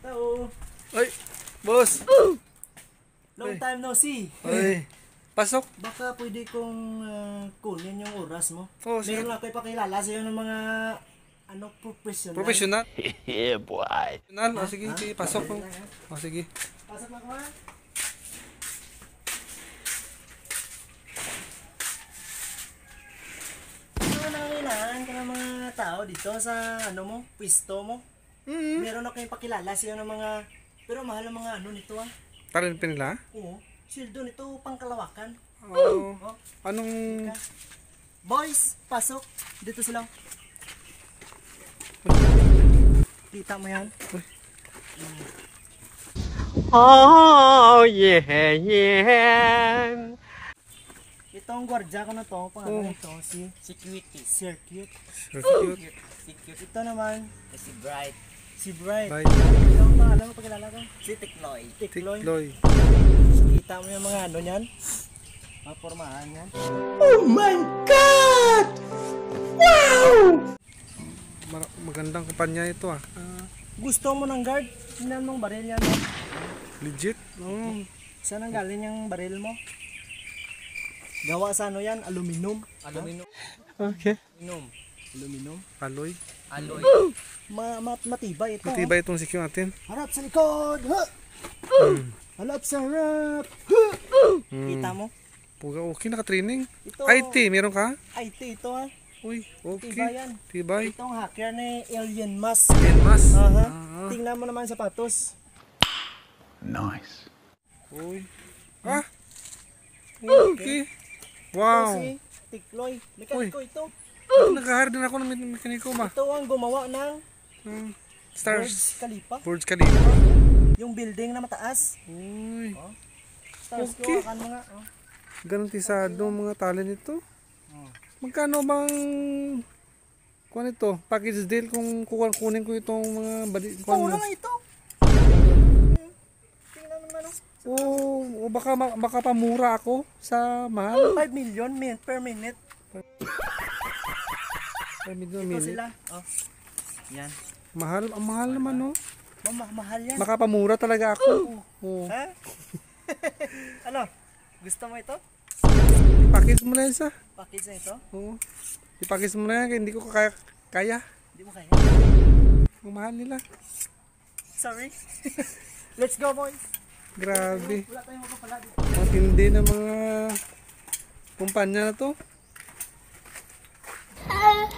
Hello. Ay, boss. Long time no see. Ay, pasok. Baka pwede kong kunin yung oras mo. Oh, sige. Meron ako ipakilala sa'yo ng mga professional. Professional? Yeah, boy. Professional? O sige, sige, pasok po. O sige. Pasok na ko ha. Nangangailangan ka ng mga tao dito sa pwesto mo. Meron ako ipakilala sa'yo ng mga, pero mahal ang mga nito ah. Tarin pa nila? Oo. Sildo nito pangkalawakan. Oo. Oh. Anong... Boys, pasok. Dito sila. Kita mo yan? Oh, yeah, yeah. Itong gwardya ko na to, pangalan ito, si Security. Circuit. Circuit. Ito naman, si Bright. Si Bright. Bye. Ito ang pangalan mo, pagkilala ko? Si Tikloy. Tikloy. Kita mo yung mga yan? Mga pormahan yan. Oh my God! Wow! Magandang kumpanya ito ah. Gusto mo ng guard? Tingnan mong baril yan. Legit? Oo. Saan ang galing yung baril mo? Gawa sa yan? Aluminum. Aluminum. Okay. Aluminum. Alloy. Alloy. Matibay ito. Matibay itong sikyo natin. Harap sa likod! Ha! Harap sa harap! Kita mo? Puga, okay, naka-training. Ito. IT, meron ka? IT ito ha. Uy, okay. Tibay yan. Tibay. Itong hacker ni Alien Mask. Alien Mask. Aha. Tingnan mo naman sapatos. Nice. Uy. Ah! Okay. Wow. Ito si Tikloy. Mekaniko ito. Nag-hire din ako ng mekaniko ba? Ito ang gumawa ng Stars. Burj Khalifa. Burj Khalifa. Yung building na mataas. Uy. Stars Okay. ko mga. Garantisado mga talent nito. Magkano bang kuha nito? Package deal kung kunin ko itong mga Mura lang ito. Tingnan mo naman. O baka pamura ako sa mahal. 5 million per minute. 5 million Ito minute. sila. Oh. Yan. Mahal, ang mahal naman no. Mahal yan. Baka pamura talaga ako. Oo. Ha? Ano? Gusto mo ito? I-package mo na yan sa. Package na ito? Oo. I-package mo na yan, hindi ko kaya. Hindi mo kaya. Ang mahal nila. Sorry. Let's go boys. Grabe. Wala tayong mapapala dito. Matindi na mga kumpanya na to. Ah!